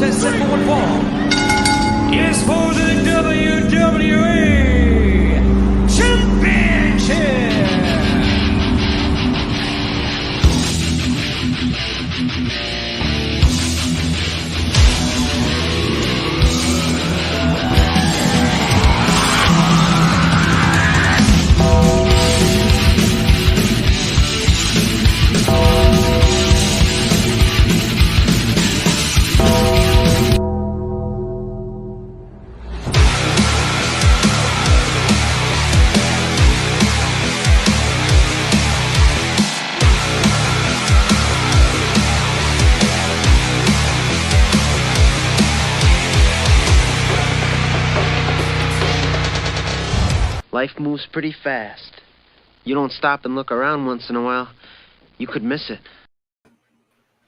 contest set for one fall is for the WWE Championship. Life moves pretty fast. You don't stop and look around once in a while, you could miss it.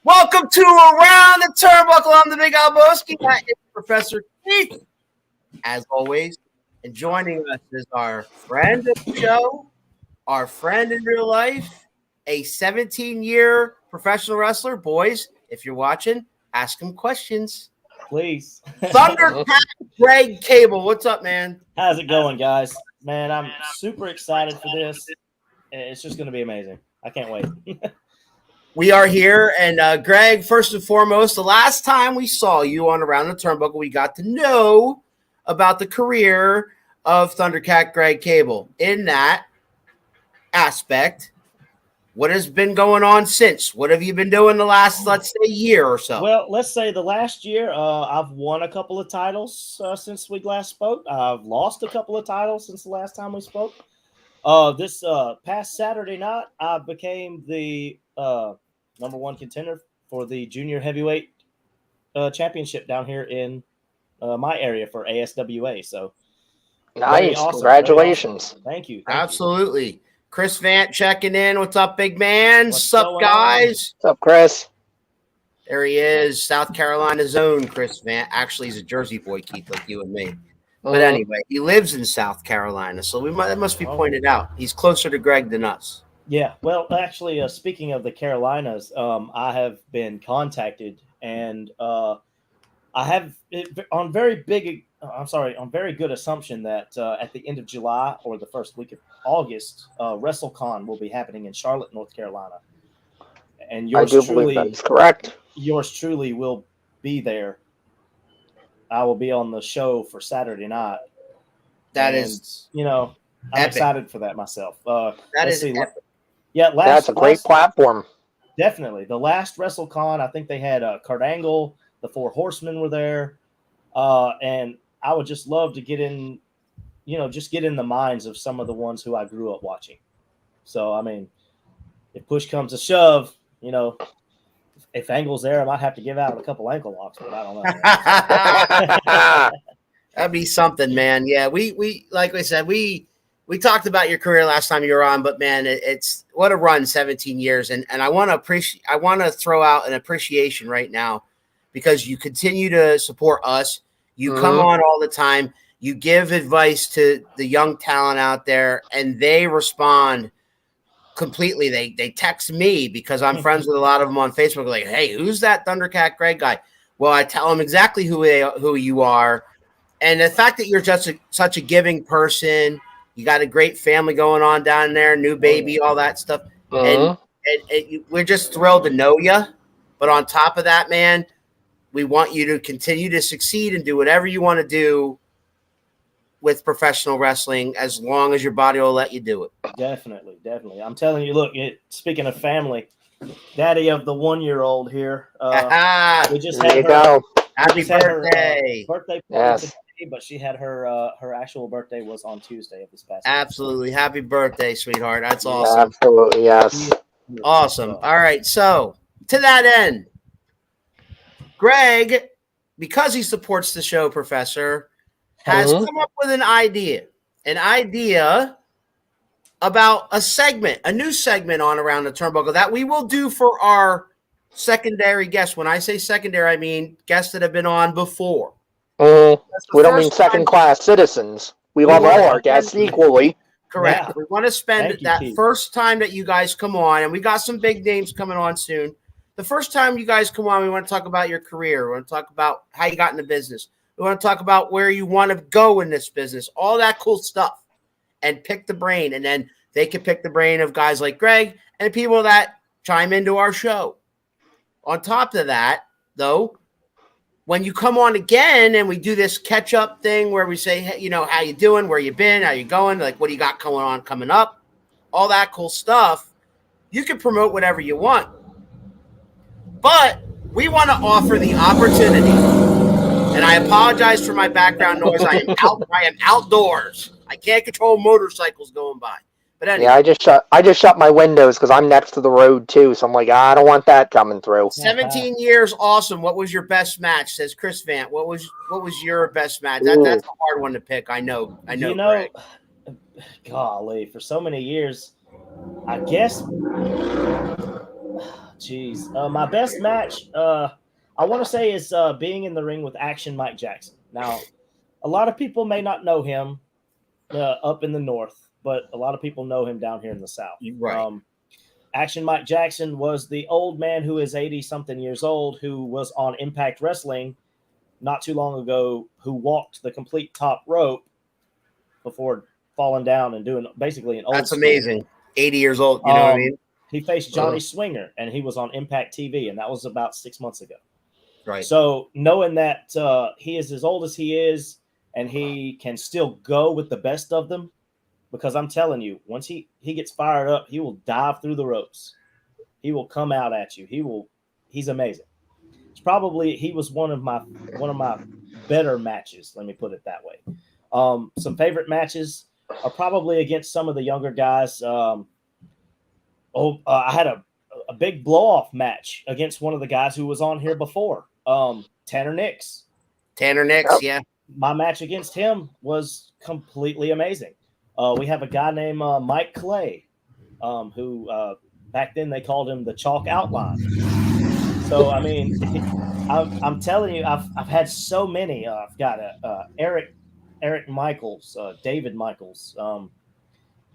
Welcome to Around the Turnbuckle. I'm the big Albowski. That is Professor Keith, as always. And joining us is our friend of the show, our friend in real life, a 17-year professional wrestler. Boys, if you're watching, ask him questions. Please. ThunderCat Greg Kable. What's up, man? How's it going, guys? Man, I'm super excited for this. It's just going to be amazing. I can't wait. We are here, and Greg, first and foremost, the last time we saw you on Around the Turnbuckle, we got to know about the career of ThunderCat Greg Kable. In that aspect, what has been going on since? What have you been doing the last, let's say, year or so? Well, let's say the last year, I've won a couple of titles since we last spoke. I've lost a couple of titles since the last time we spoke. This past Saturday night, I became the number one contender for the junior heavyweight championship down here in my area for ASWA. So nice. Awesome. Congratulations. Awesome. Thank you. Absolutely. Chris Vant checking in. What's up, big man? What's What's up, going guys? What's up, Chris? There he is, South Carolina's own Chris Vant. Actually, he's a Jersey boy, Keith, like you and me. But anyway, he lives in South Carolina, so that must be pointed out. He's closer to Greg than us. Yeah, well, actually, speaking of the Carolinas, I have been contacted, and I have on very good assumption that at the end of July or the first week of August, WrestleCon will be happening in Charlotte, North Carolina, and I do believe that is correct. Yours truly will be there. I will be on the show for Saturday night. That is, I'm epic. excited for that myself. That is epic. Yeah, that's a great platform. Definitely. The last WrestleCon, I think they had Kurt Angle, the Four Horsemen were there. And I would just love to get in, just get in the minds of some of the ones who I grew up watching. So, I mean, if push comes to shove, if Angle's there, I might have to give out a couple ankle locks, but I don't know. That'd be something, man. Yeah, we like we said, we talked about your career last time you were on, but man, it's what a run, 17 years. And I want to throw out an appreciation right now because you continue to support us. You come on all the time. You give advice to the young talent out there, and they respond completely. They text me because I'm friends with a lot of them on Facebook. Like, hey, who's that ThunderCat Greg guy? Well, I tell them exactly who you are, and the fact that you're just such a giving person. You got a great family going on down there, new baby, all that stuff. And we're just thrilled to know you. But on top of that, man, we want you to continue to succeed and do whatever you want to do with professional wrestling as long as your body will let you do it. Definitely. I'm telling you, look, speaking of family, daddy of the 1-year-old here. We just had her. Happy birthday. Birthday yes. Today, but she had her actual birthday was on Tuesday of this past Absolutely. Week. Happy birthday, sweetheart. That's awesome. Absolutely, yes. Awesome. All right. So, to that end, Greg, because he supports the show, Professor, has come up with an idea about a new segment on Around the Turnbuckle that we will do for our secondary guests. When I say secondary, I mean guests that have been on before. We don't mean second-class citizens. We love all our guests equally. Correct. Yeah. We want to spend that first time that you guys come on, and we got some big names coming on soon, the first time you guys come on, we want to talk about your career. We want to talk about how you got into business. We want to talk about where you want to go in this business, all that cool stuff, and pick the brain. And then they can pick the brain of guys like Greg and people that chime into our show. On top of that, though, when you come on again and we do this catch-up thing where we say, hey, how you doing, where you been, how you going, like what do you got going on coming up, all that cool stuff, you can promote whatever you want. But we want to offer the opportunity, and I apologize for my background noise. I am outdoors. I can't control motorcycles going by. But anyway. Yeah, I just shut my windows because I'm next to the road too. So I'm like, I don't want that coming through. 17 years, awesome. What was your best match? Says Chris Vant. What was your best match? That's a hard one to pick. I know. Greg. Golly, for so many years, I guess. Jeez, my best match, I want to say, is being in the ring with Action Mike Jackson. Now, a lot of people may not know him up in the north, but a lot of people know him down here in the south. Right. Action Mike Jackson was the old man who is 80-something years old, who was on Impact Wrestling not too long ago, who walked the complete top rope before falling down and doing basically an old. That's amazing. 80 years old. You know what I mean? He faced Johnny Swinger, and he was on Impact TV, and that was about 6 months ago. Right. So knowing that he is as old as he is, and he can still go with the best of them, because I'm telling you, once he gets fired up, he will dive through the ropes. He will come out at you. He's amazing. He was one of my better matches. Let me put it that way. Some favorite matches are probably against some of the younger guys. I had a big blow-off match against one of the guys who was on here before, Tanner Nix. Yeah. My match against him was completely amazing. We have a guy named Mike Clay, who back then they called him the Chalk Outline. So, I mean, I'm telling you, I've had so many. I've got Eric Michaels, David Michaels.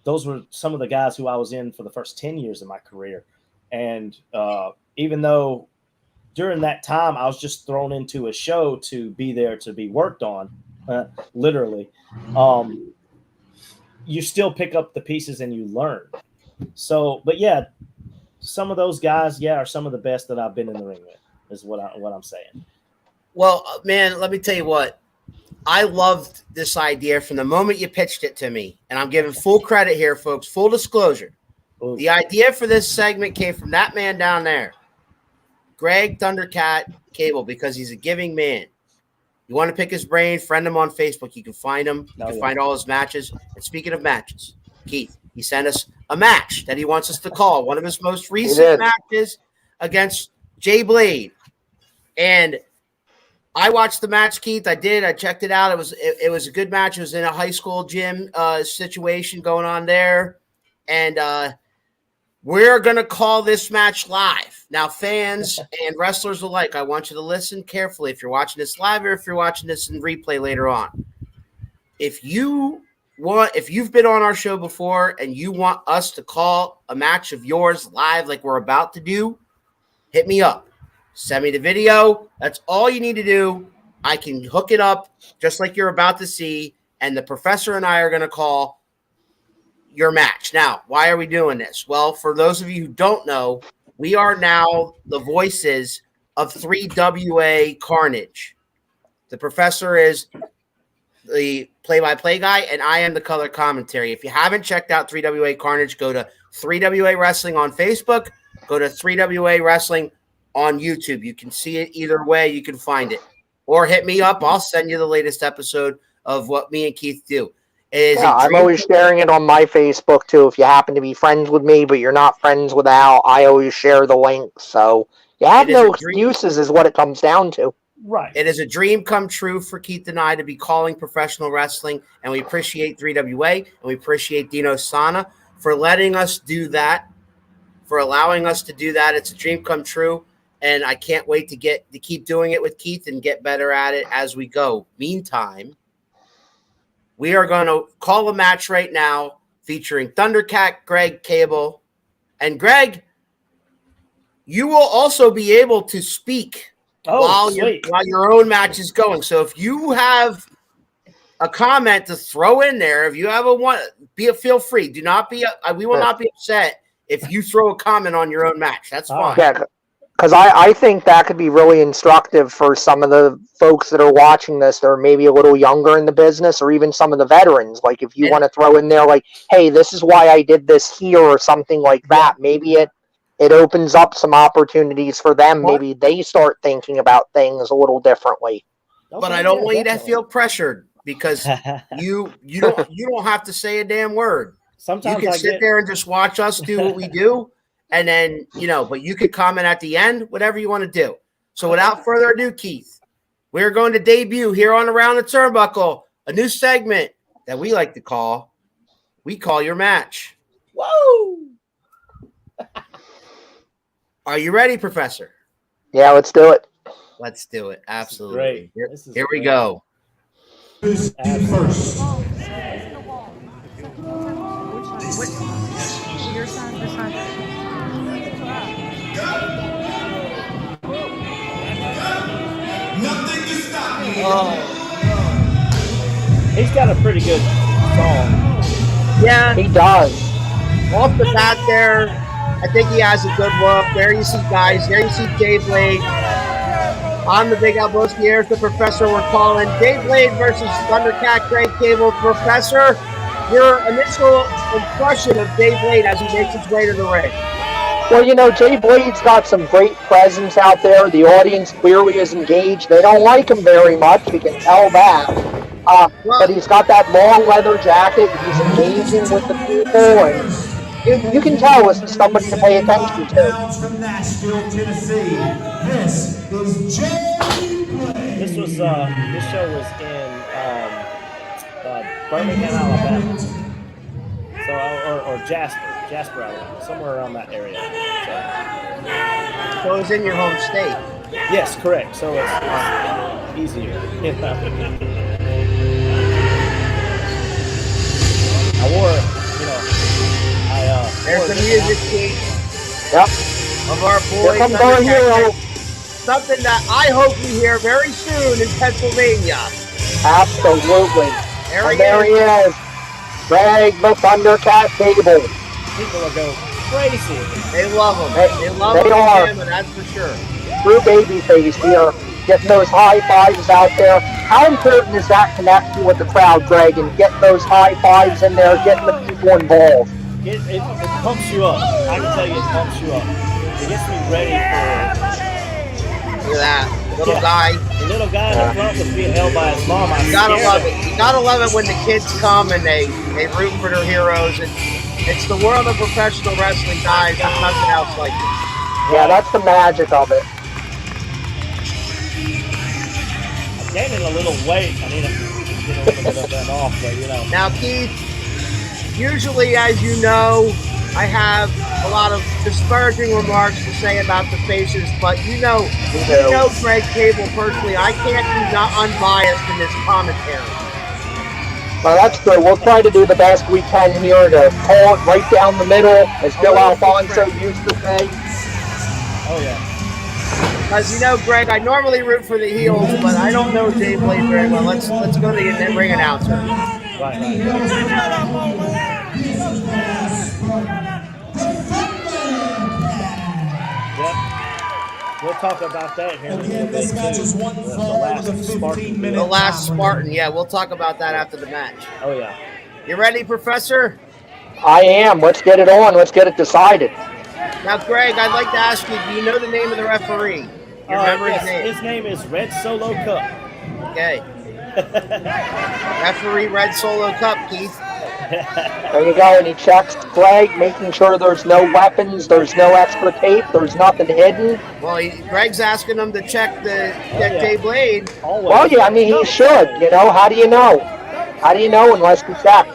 Those were some of the guys who I was in for the first 10 years of my career. And even though during that time I was just thrown into a show to be there to be worked on, literally, you still pick up the pieces and you learn. So, but yeah, some of those guys, are some of the best that I've been in the ring with, is what I'm saying. Well, man, let me tell you what. I loved this idea from the moment you pitched it to me, and I'm giving full credit here, folks. Full disclosure. Ooh. The idea for this segment came from that man down there, Greg Thundercat Kable, because he's a giving man. You want to pick his brain, friend him on Facebook. You can find him. You can find all his matches. And speaking of matches, Keith, he sent us a match that he wants us to call. One of his most recent matches against Jay Blade. And I watched the match, Keith. I did. I checked it out. It was a good match. It was in a high school gym situation going on there. And we're going to call this match live. Now, fans and wrestlers alike, I want you to listen carefully if you're watching this live or if you're watching this in replay later on. If you've been on our show before and you want us to call a match of yours live like we're about to do, hit me up. Send me the video. That's all you need to do. I can hook it up just like you're about to see, and the professor and I are going to call your match. Now, why are we doing this? Well, for those of you who don't know, we are now the voices of 3WA Carnage. The professor is the play-by-play guy, and I am the color commentary. If you haven't checked out 3WA Carnage, go to 3WA Wrestling on Facebook. Go to 3WA Wrestling on YouTube. You can see it either way. You can find it. Or hit me up. I'll send you the latest episode of what me and Keith do. I'm always sharing it on my Facebook, too. If you happen to be friends with me, but you're not friends with Al, I always share the link. So you have no excuses is what it comes down to. Right. It is a dream come true for Keith and I to be calling professional wrestling, and we appreciate 3WA, and we appreciate Dino Sana for letting us do that, for allowing us to do that. It's a dream come true, and I can't wait to keep doing it with Keith and get better at it as we go. Meantime, we are going to call a match right now featuring ThunderCat Greg Kable. And Greg, you will also be able to speak while your own match is going. So if you have a comment to throw in there, if you have feel free. Do not be. We will not be upset if you throw a comment on your own match. That's fine. Yeah, because I think that could be really instructive for some of the folks that are watching this that are maybe a little younger in the business, or even some of the veterans. Like if you want to throw in there, like, hey, this is why I did this here, or something like that. Maybe it opens up some opportunities for them. Maybe they start thinking about things a little differently. But I don't want you to feel pressured, because you don't have to say a damn word. Sometimes you can sit there and just watch us do what we do, and then but you could comment at the end, whatever you want to do. So without further ado, Keith, we're going to debut here on Around the Turnbuckle a new segment that we like to call "We Call Your Match." Whoa! Are you ready, Professor? Yeah, let's do it. Let's do it. Absolutely. Great. Here we go. First. Nothing can stop me. He's got a pretty good song. Yeah, he does. Off the bat there, I think he has a good look. There you see guys. There you see Jay Blade. I'm the Big Albowski. Here's the Professor we're calling. Jay Blade versus Thundercat Greg Kable. Professor, your initial impression of Jay Blade as he makes his way to the ring. Well, Jay Blade's got some great presence out there. The audience clearly is engaged. They don't like him very much. We can tell that. But he's got that long leather jacket. He's engaging with the people. And you can tell this is somebody to pay attention to. From Nashville, Tennessee, this is Jay Blade. This show was in Birmingham, Alabama. So, or Jasper, Alabama, somewhere around that area. So it was in your home state. Yes, correct. So it's easier. I wore, there's the music, Keith. Yep. Of our boy. Here comes our hero. Something that I hope we hear very soon in Pennsylvania. Absolutely. There he is. Greg the Thundercat Kable. People are going crazy. They love him. They love him, that's for sure. True babyface here, getting those high fives out there. How important is that connection with the crowd, Greg, and getting those high fives in there, getting the people involved? It pumps you up. I can tell you it pumps you up. It gets me ready for... Look at that. Little guy. The little guy in the front was being held by his mom. You gotta love it. You gotta love it when the kids come and they root for their heroes. And it's the world of professional wrestling, guys. There's nothing else like it. Yeah, that's the magic of it. I'm gaining a little weight. I need to get a little bit of that off, but Now, Keith, usually, as you know, I have a lot of disparaging remarks to say about the faces, but you know Greg Kable personally. I can't be not unbiased in this commentary. Well, that's good. We'll try to do the best we can here to call it right down the middle, as Bill Alfonso used to say. Oh, yeah. As you know, Greg, I normally root for the heels, but I don't know Jay Blade very well. Let's go to the ring announcer. Right. Yep. We'll talk about that here in a little bit. This match is one fall of the 15-minute. The last Spartan, yeah, we'll talk about that after the match. Oh, yeah. You ready, Professor? I am. Let's get it on. Let's get it decided. Now, Greg, I'd like to ask you, do you know the name of the referee? You remember his name? His name is Red Solo Cup. Okay. Referee Red Solo Cup, Keith. There you go, and he checks Greg, making sure there's no weapons, there's no extra tape, there's nothing hidden. Well, Greg's asking him to check Jay Blade. Always. Well, yeah, I mean, he should, How do you know? How do you know unless you check?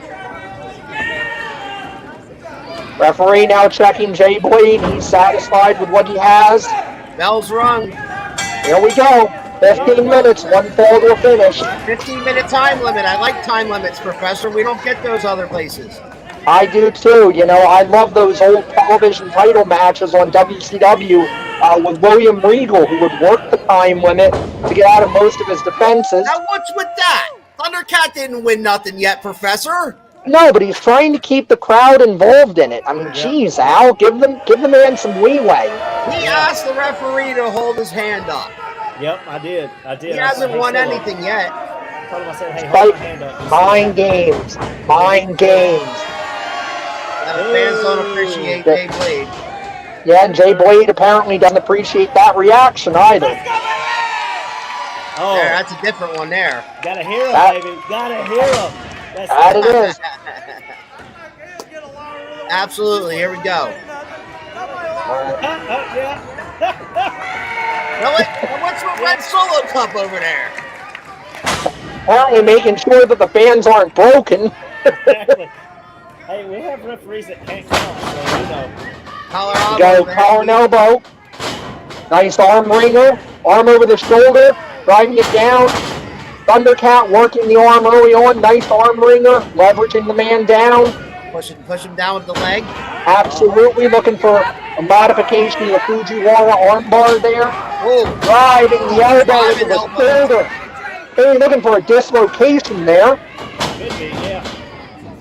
Referee now checking Jay Blade. He's satisfied with what he has. Bell's rung. Here we go. 15 minutes, one fall to a finish. 15-minute time limit. I like time limits, Professor. We don't get those other places. I do too. I love those old television title matches on WCW with William Regal, who would work the time limit to get out of most of his defenses. Now what's with that? Thundercat didn't win nothing yet, Professor. No, but he's trying to keep the crowd involved in it. I mean, geez, Al, give the man some leeway. He asked the referee to hold his hand up. Yep, I did. He hasn't won anything yet. I told him, I said, hey, hold my hand up. Mind games. Mind games. Now, the fans don't appreciate Jay Blade. Yeah, and Jay Blade apparently doesn't appreciate that reaction either. Oh, There, that's a different one there. gotta hear him, baby. Gotta hear him. That it is. Absolutely. Here we go. Yeah. Now, what's with Red Solo Cup over there? Apparently making sure that the fans aren't broken. Exactly. Hey, we have referees that can't count, so you know. Colorado. Go collar and elbow. Nice arm wringer. Arm over the shoulder. Driving it down. Thundercat working the arm early on. Nice arm wringer. Leveraging the man down. Push him down with the leg. Absolutely looking for a modification of the Fujiwara armbar there. Oh, Driving the elbow Driving into the elbow. shoulder. Hey, looking for a dislocation there. Could be, yeah.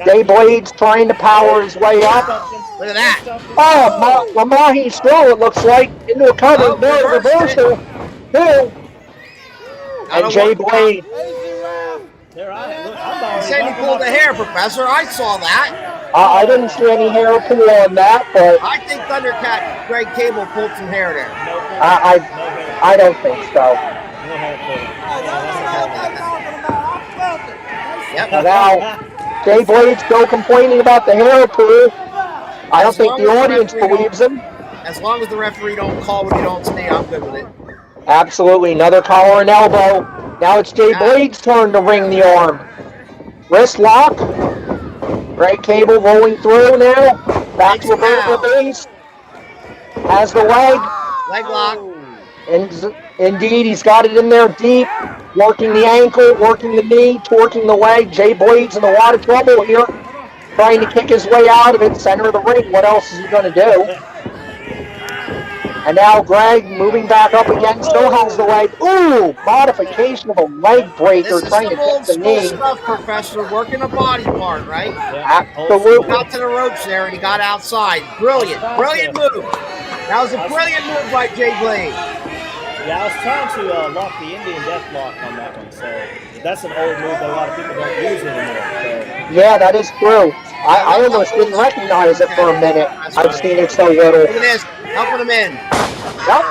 Jay Blade's trying to power his way up. Look at that. Oh, Lamahi's throw, it looks like, into a cover. Oh, No, reversed reversal. Two. And Jay work. Blade. There I am. Look, I'm He already said he knocking pulled off- the hair, Professor. I saw that. I didn't see any hair pull on that, but I think Thundercat Greg Kable pulled some hair there. No pull. I No hair. I don't think so. No hair pull. Yep. Now, Jay Blade's still complaining about the hair pull. I don't As think long the as the audience referee believes him. As long as the referee don't call when you don't stay, I'm good with it. Absolutely, another collar and elbow. Now it's Jay Blade's turn to ring the arm. Wrist lock. Greg Kable rolling through now. Back to a vertical base. Has the leg. Leg lock. Indeed, he's got it in there deep. Working the ankle, working the knee, torquing the leg. Jay Blade's in a lot of trouble here. Trying to kick his way out of it. Center of the ring. What else is he going to do? And now Greg moving back up again, still has the leg. Ooh, modification of a leg breaker, This is trying to some old kick the school knee. stuff, Professor. Working a body part, right? Absolutely. Got to the ropes there and he got outside. Brilliant. Brilliant move. That was a brilliant move by Jay Blade. Yeah, I was trying to lock the Indian Death Lock on that one, so that's an old move that a lot of people don't use anymore. So. Yeah, that is true. I almost didn't recognize it for a minute. I've seen it so little. Look at this. Helping him in. Yep.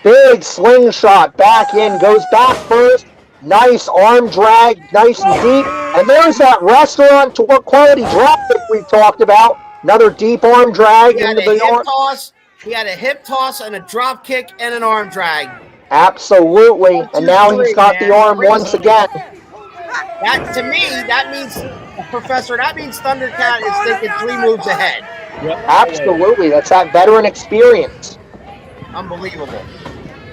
Big slingshot back in, goes back first. Nice arm drag, nice and deep. And there's that restaurant to work quality drop that we talked about. Another deep arm drag He had into a the hip arm. toss. He had a hip toss and a drop kick and an arm drag. Absolutely. And now he's got the arm once again. That to me, that means, Professor, that means Thundercat is thinking 3 moves ahead. Yep. Absolutely. That's that veteran experience. Unbelievable.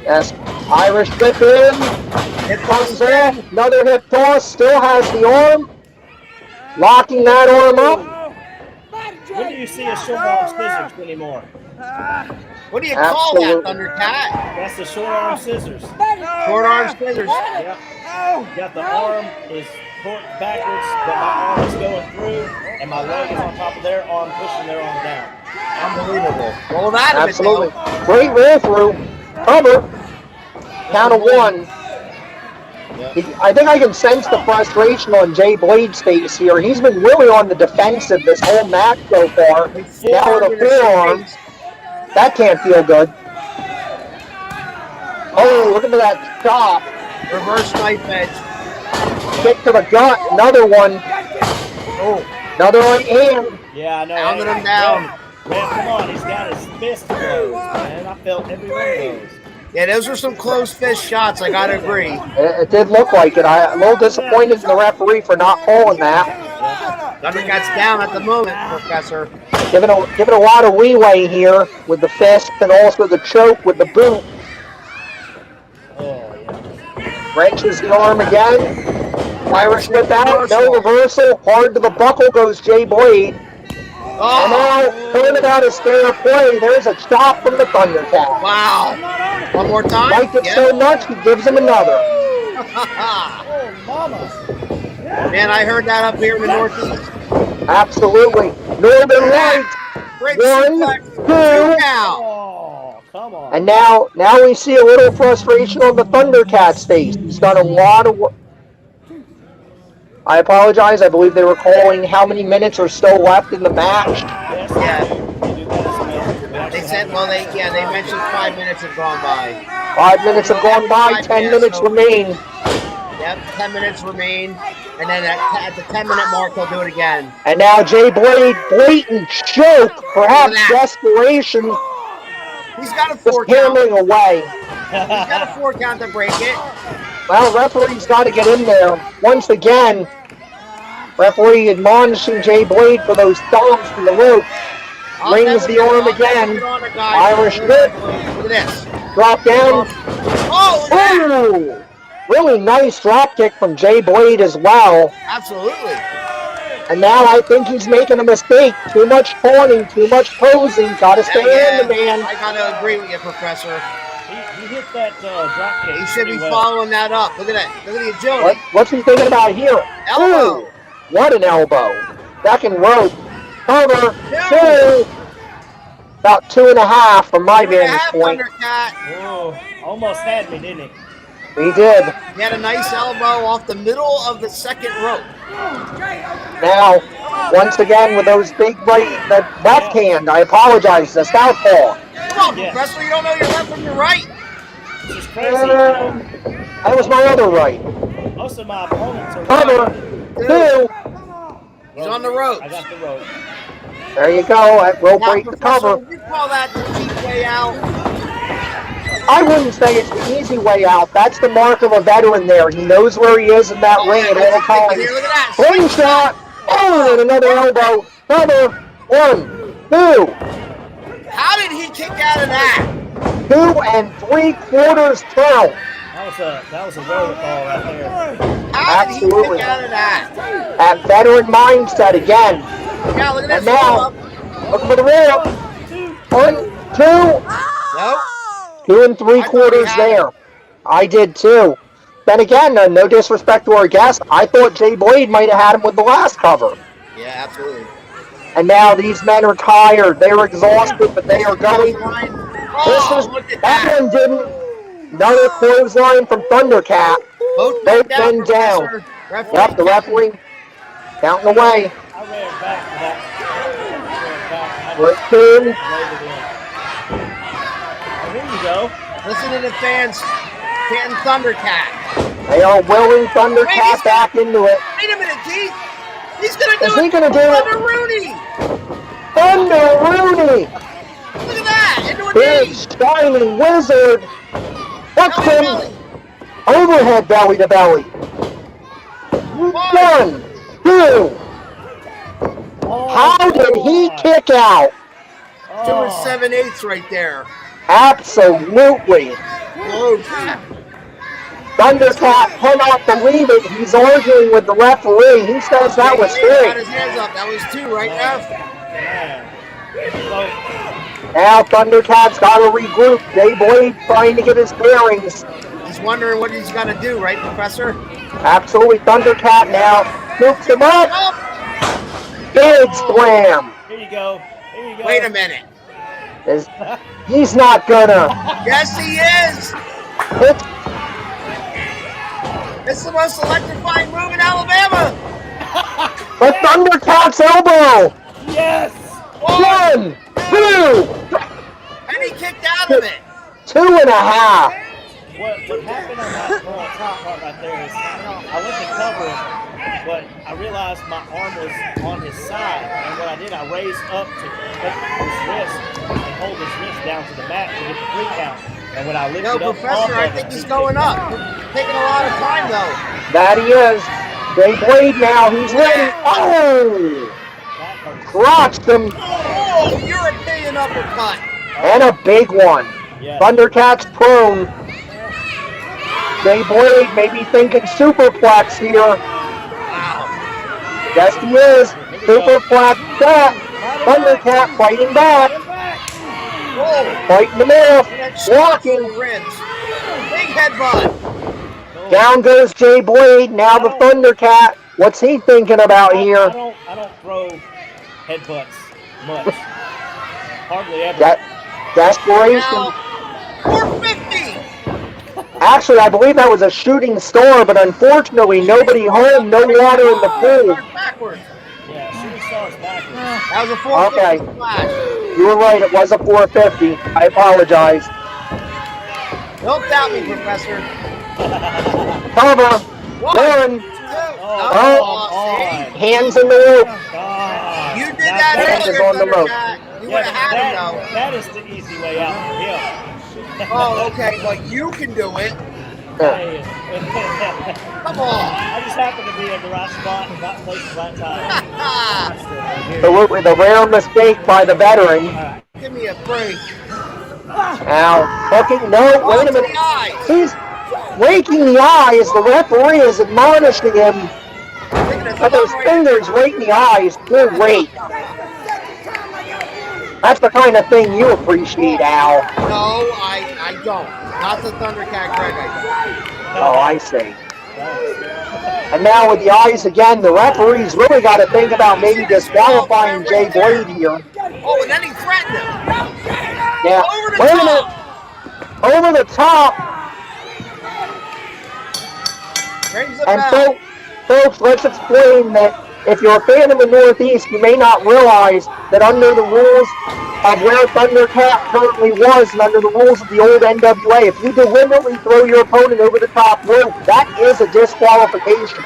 Yes. Irish whip in. Hip Comes toss in. Another hip toss. Still has the arm. Locking that arm up. When do you see a short arm scissors anymore? What do you call Absolutely. that, Thundercat? That's the short arm scissors. Short arm scissors. Yep. Got the arm is torqued backwards, but my arm is going through, and my leg is on top of their arm, pushing their arm down. Unbelievable. Roll that in Absolutely. it, though. Great roll through. Cover. Count of 1. I think I can sense the frustration on Jay Blade's face here. He's been really on the defensive this whole match so far. Now with a forearm. That can't feel good. Oh, look at that chop. Reverse knife edge. Kick to the gut. Another one. Oh, Another one in. Yeah, I know. Pounding Hey, him down. Man, come on, he's got his fist closed, man. I felt every one of those. yeah, those were some close fist shots, I gotta agree. It did look like it. I'm a little disappointed in the referee for not calling that. Thundercat's down at the moment, Professor. Giving a lot of leeway here with the fist and also the choke with the boot. Oh, yeah. Wrenches the arm again. Irish whip out. No reversal. Hard to the buckle goes Jay Blade. And now, turning out a fair play, there's a chop from the Thundercat. Wow. One more time. Mike gets so much, he gives him another. Oh, mama. Man, I heard that up here in the Northeast. Absolutely. Northern Lights. Great 1, suplex. 2. 2 count. Oh, come on. And now we see a little frustration on the Thundercat's face. He's done a lot of work. I apologize. I believe they were calling how many minutes are still left in the match. Yeah. They said, well, they mentioned 5 minutes have gone by. 5 minutes have gone by. 10 minutes remain. Yep, 10 minutes remain. And then at the 10-minute mark, they'll do it again. And now Jay Blade, blatant choke, perhaps desperation, He's got a just 4 count. hammering away. He's got a 4 count to break it. Well, referee's got to get in there. Once again, referee admonishing Jay Blade for those stomps to the rope. Rings the arm again. Irish whip. Look at this. Drop down. Oh, look at that. Ooh! Really nice drop kick from Jay Blade as well. Absolutely. And now I think he's making a mistake. Too much taunting, too much posing. Gotta stay in the man. I gotta agree with you, Professor. He hit that drop kick. He should be pretty well. following that up. Look at that. Look at the agility. What's he thinking about here? Elbow. Ooh, what an elbow. Second rope. Cover. 2. About 2.5 from my vantage point. Thundercat. Whoa, almost had me, didn't he? He did. He had a nice elbow off the middle of the second rope. Now, once again with those big the left hand. I apologize. The southpaw. Come on, Professor. You don't know your left from your right. This is crazy. That was my other right. Most of my opponents are Cover. right. 2. He's on the rope. I got the rope. There you go. That will Now, break the Professor, cover. would you call that the cheap way out? I wouldn't say it's the easy way out. That's the mark of a veteran there. He knows where he is in that ring at all times. Here, look at that. Slingshot. Oh, and another elbow. Cover. 1, 2. How did he kick out of that? 2 3/4 count. That was a roll call right there. How did he Absolutely. kick out of that? That veteran mindset again. Yeah, look at And this. now, looking for the ramp. 1, 2. Nope. 2 3/4 there. I did too. Then again, no disrespect to our guest, I thought Jay Blade might have had him with the last cover. Yeah, absolutely. And now these men are tired. They're exhausted, but they are going. Oh, look at That that. one didn't. Another clothesline from Thundercat. Both Both men men down. Professor. Referee Yep, the referee counting away. I ran back for that. Platoon. Oh, here you go. Listen to the fans chanting Thundercat. They are willing Thundercat back into it. Wait a minute, Keith. He's gonna do Is it. he gonna do it? Thunder Rooney. Thunder Rooney. Look at that. Into a Big knee. shining wizard. Watch Belly, him. belly. Overhead belly to belly. 1, 2. How did he kick out? 2 7/8 right there. Absolutely. Close. Thundercat cannot believe it. He's arguing with the referee. He says that was He got 3. his hands up. That was 2 right there. Man. Now Thundercat's got to regroup. Jay Blade trying to get his bearings. He's wondering what he's gonna do, right, Professor? Absolutely. Thundercat now scoops him up. Oh, Big slam. Here you go. Here you go. wait a minute. He's not gonna. Yes, he is. It's It's the most electrifying move in Alabama. the Thundercat's elbow. Yes. 1, 2. And he kicked out of it. 2.5. What happened on that top part right there is I went to cover him, but I realized my arm was on his side, and what I did, I raised up to put his wrist and hold his wrist down to the mat to get the 3 count. And when I lifted No, up, Professor, I think he's going up. Taking a lot of time, though. That he is. Jay Blade now. He's ready. Oh! Crotched him. Oh, European uppercut. And a big one. Yeah. Thundercat's prone. Jay Blade may be thinking superplex here. Wow. Yes, he is. Superplex. That. Might Thundercat fighting back. Whoa. Fighting him off. Walking. Walking. Ribs. Big headbutt. Down goes Jay Blade. Now the Thundercat. What's he thinking about here? I don't throw headbutts much. Hardly ever. Desperation. 450. Actually, I believe that was a shooting star, but unfortunately, nobody home, no water in the pool. Backwards. Yeah, shooting stars backwards. That was a 450 Okay. splash. You were right. It was a 450. I apologize. Don't doubt me, Professor. Cover. One. One. See? Hands in the rope. God. You did that Hands earlier, on the rope. Thundercat. You would have had him, though. That is the easy way out for him. Oh, okay, but you can do it. Hey. Come on. I just happened to be in the right spot and right place at the right time. The rare mistake by the veteran. Give me a break. Now, hooking. No, wait a minute. Eyes. He's raking the eyes. The referee is admonishing him. But those fingers right in the eyes. Good rake. That's the kind of thing you appreciate, Al. No, I don't. Not the Thundercat Greg, I Oh, I see. And now with the eyes again, the referee's really got to think about maybe disqualifying Jay Blade here. don't. Oh, and then he threatened him. Yeah. Over the Wait a top. minute. Over the top. Rings the And bell. folks, let's explain that if you're a fan of the Northeast, you may not realize that under the rules of where Thundercat currently was and under the rules of the old NWA, if you deliberately throw your opponent over the top rope, that is a disqualification.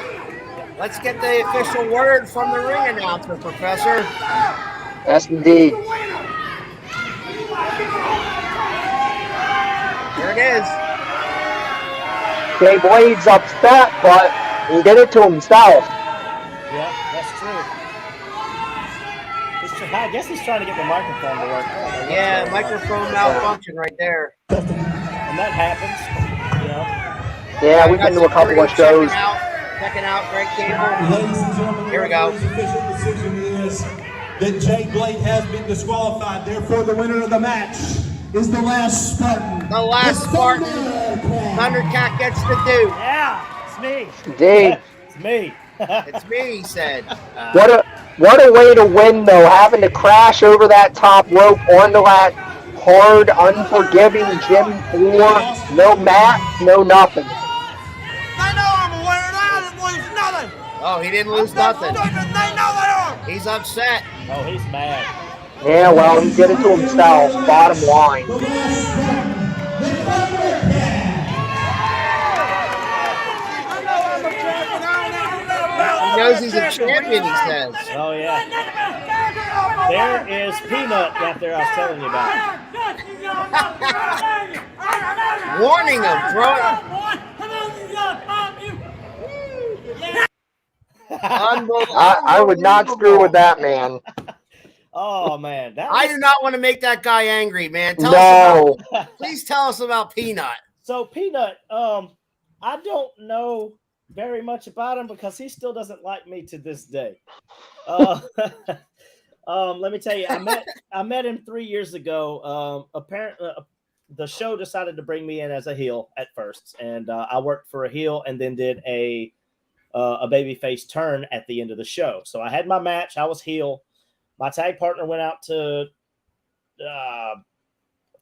Let's get the official word from the ring announcer, Professor. Yes, indeed. Here it is. Jay Blade's upset, but he did it to himself. Yeah, that's true. I guess he's trying to get the microphone to work. Yeah, microphone malfunction right there. And that happens, you know. Yeah, we've been to a couple of shows. Checking out Greg Kable. Ladies and gentlemen, Here we go. the official decision is that Jay Blade has been disqualified. Therefore, the winner of the match is the last Spartan. The last Spartan. Thundercat gets the do. Yeah, it's me. Indeed. It's me. It's me, he said. What a way to win, though, having to crash over that top rope onto that hard, unforgiving gym floor. No mat, no nothing. They know I'm a winner. I didn't lose nothing. Oh, he didn't lose nothing. They know they are. He's upset. Oh, he's mad. Yeah, well, he did it to himself, bottom line. The last Spartan, the Thundercat. He knows he's a champion, he says. Oh, yeah. There is Peanut out there I was telling you about. Warning him, throwing I would not screw with that man. Oh, man. I do not want to make that guy angry, man. Please tell us about Peanut. So, Peanut, I don't know very much about him because he still doesn't like me to this day. Let me tell you, I met him 3 years ago. Apparently, the show decided to bring me in as a heel at first, and I worked for a heel and then did a babyface turn at the end of the show. So I had my match. I was heel. My tag partner went out to.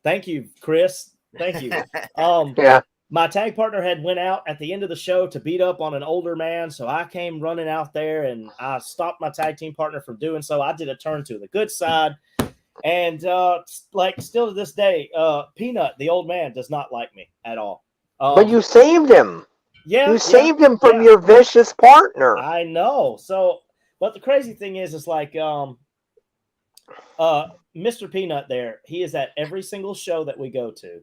Thank you, Chris. Thank you. Yeah. My tag partner had went out at the end of the show to beat up on an older man, so I came running out there and I stopped my tag team partner from doing so. I did a turn to the good side, and still to this day, Peanut, the old man, does not like me at all. But you saved him. Yeah, You saved him from your vicious partner. I know. So, but the crazy thing is like Mr. Peanut there, he is at every single show that we go to.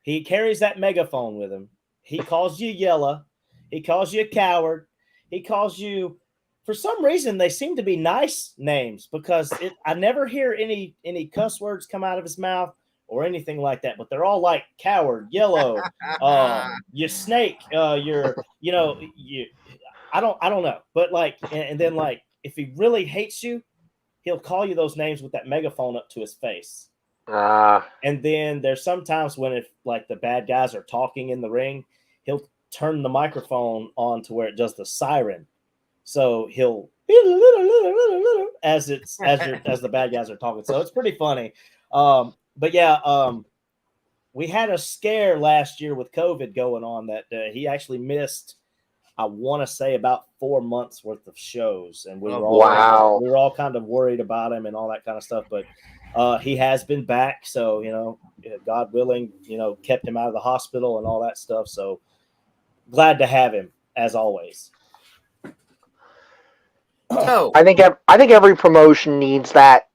He carries that megaphone with him. He calls you yellow. He calls you a coward. He calls you, for some reason, they seem to be nice names because I never hear any cuss words come out of his mouth or anything like that. But they're all like coward, yellow, you snake, I don't know. But like, and then like, if he really hates you, he'll call you those names with that megaphone up to his face. And then there's sometimes when if like the bad guys are talking in the ring, he'll turn the microphone on to where it does the siren. So he'll as the bad guys are talking. So it's pretty funny. But yeah, we had a scare last year with COVID going on that he actually missed, I want to say, about 4 months worth of shows, and we were all kind of worried about him and all that kind of stuff. But he has been back, so God willing, kept him out of the hospital and all that stuff. So glad to have him as always. So I think every promotion needs that,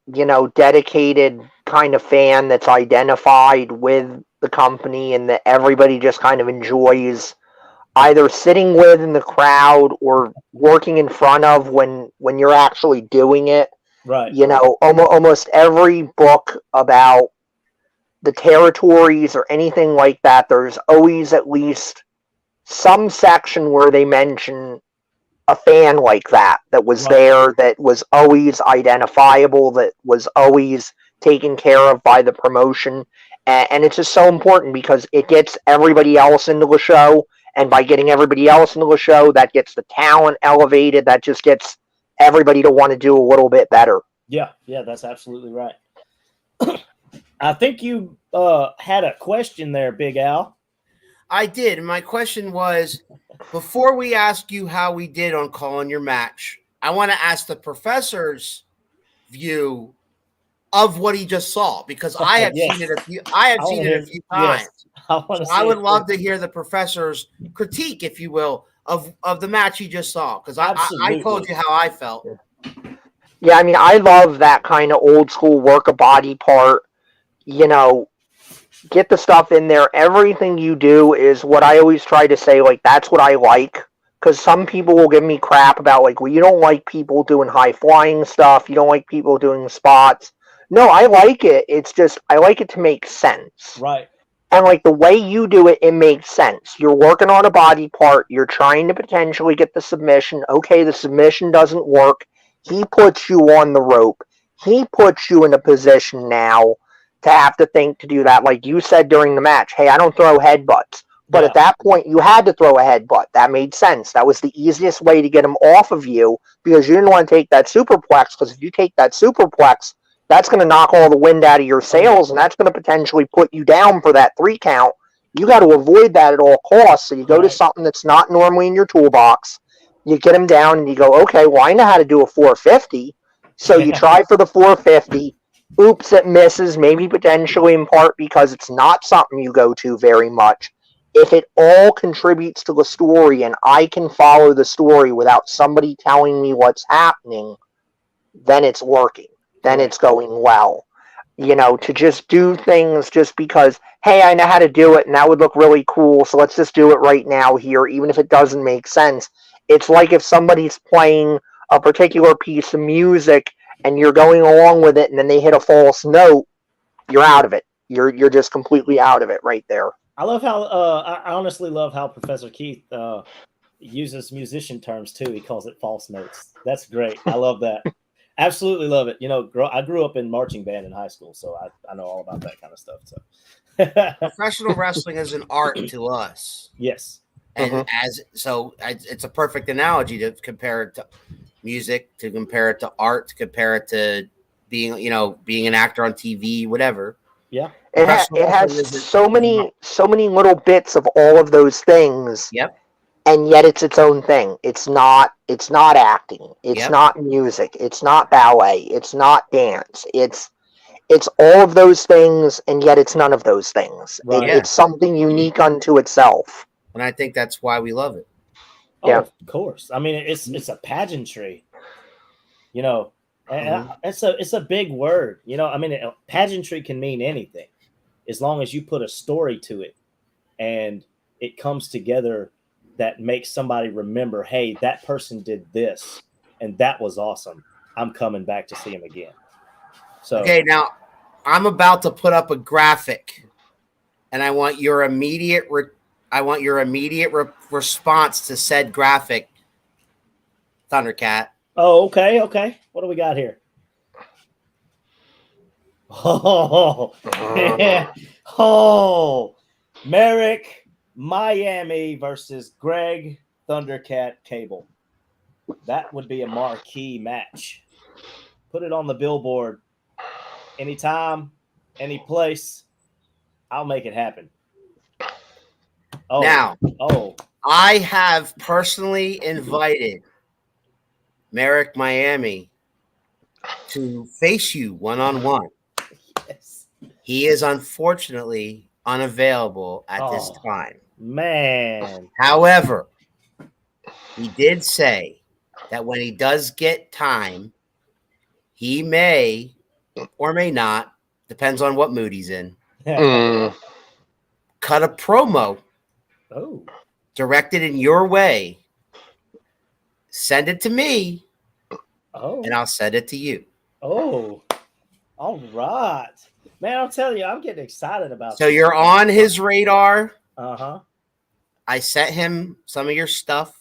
dedicated kind of fan that's identified with the company and that everybody just kind of enjoys either sitting with in the crowd or working in front of when you're actually doing it. Right. Almost every book about the territories or anything like that, there's always at least some section where they mention a fan like that was there, that was always identifiable, that was always taken care of by the promotion. And it's just so important because it gets everybody else into the show. And by getting everybody else into the show, that gets the talent elevated. That just gets everybody to want to do a little bit better. Yeah, that's absolutely right. I think you had a question there, Big Al. I did. And my question was, before we ask you how we did on calling your match, I want to ask the professor's view of what he just saw, because I have seen it a few times. Yes. I would love to hear the professor's critique, if you will, of the match he just saw, because I told you how I felt. Yeah, I mean, I love that kind of old school work a body part. Get the stuff in there. Everything you do is what I always try to say, like, that's what I like. Because some people will give me crap about, like, well, you don't like people doing high flying stuff. You don't like people doing spots. No, I like it. It's just, I like it to make sense. Right. And, like, the way you do it, it makes sense. You're working on a body part. You're trying to potentially get the submission. Okay, the submission doesn't work. He puts you on the rope. He puts you in a position now to have to think to do that. Like you said during the match, hey, I don't throw headbutts. But at that point, you had to throw a headbutt. That made sense. That was the easiest way to get him off of you because you didn't want to take that superplex, because if you take that superplex, that's going to knock all the wind out of your sails, and that's going to potentially put you down for that 3 count. You got to avoid that at all costs. So you go to something that's not normally in your toolbox. You get him down, and you go, okay, well, I know how to do a 450. So you try for the 450. Oops, it misses, maybe potentially in part because it's not something you go to very much. If it all contributes to the story and I can follow the story without somebody telling me what's happening, then it's working. Then it's going well. To just do things just because, hey, I know how to do it and that would look really cool, so let's just do it right now here, even if it doesn't make sense. It's like if somebody's playing a particular piece of music and you're going along with it and then they hit a false note, you're out of it. You're just completely out of it right there. I love how I honestly love how Professor Keith uses musician terms too. He calls it false notes. That's great. I love that. Absolutely love it. I grew up in marching band in high school, so I know all about that kind of stuff. So professional wrestling is an art to us. Yes. And it's a perfect analogy to compare it to music, to compare it to art, to compare it to being an actor on TV, whatever. Yeah. It has so many little bits of all of those things. Yep. And yet it's its own thing. It's not acting. It's not music. It's not ballet. It's not dance. It's all of those things, and yet it's none of those things. Right. It's something unique unto itself. And I think that's why we love it. Yeah. Of course. I mean, it's a pageantry. It's a big word. I mean, pageantry can mean anything as long as you put a story to it and it comes together that makes somebody remember, hey, that person did this and that was awesome. I'm coming back to see him again. So okay, now I'm about to put up a graphic and I want your immediate response to said graphic, Thundercat. Oh, okay. What do we got here? Oh, yeah. Oh, Merrick Miami versus Greg Thundercat Kable. That would be a marquee match. Put it on the billboard. Anytime, any place, I'll make it happen. Oh, Now, oh, I have personally invited Merrick Miami to face you one-on-one. yes. He is unfortunately unavailable at this Oh. time. Man. However, he did say that when he does get time, he may or may not, depends on what mood he's in, cut a promo Oh. directed in your way, send it to me, Oh. and I'll send it to you. Oh. All right. Man, I'm telling you, I'm getting excited about So this. you're on his radar. Uh-huh. I sent him some of your stuff.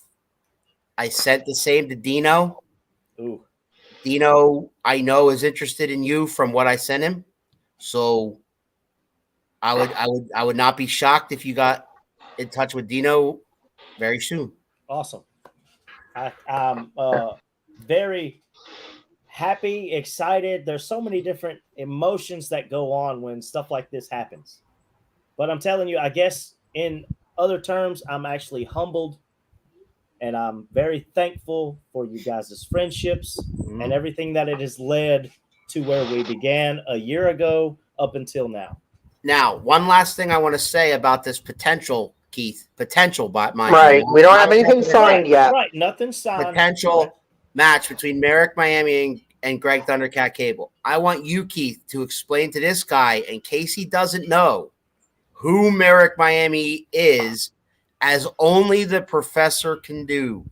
I sent the same to Dino. Ooh. Dino, I know, is interested in you from what I sent him. So I would not be shocked if you got in touch with Dino very soon. Awesome. I'm very happy, excited. There's so many different emotions that go on when stuff like this happens. But I'm telling you, I guess in other terms, I'm actually humbled and I'm very thankful for you guys' friendships and everything that it has led to where we began a year ago up until now. Now, one last thing I want to say about this potential, Keith, potential by my Right. We don't have anything signed yet. Right. Nothing signed. Potential match between Merrick Miami and Greg Thundercat Kable. I want you, Keith, to explain to this guy, in case he doesn't know, who Merrick Miami is, as only the professor can do.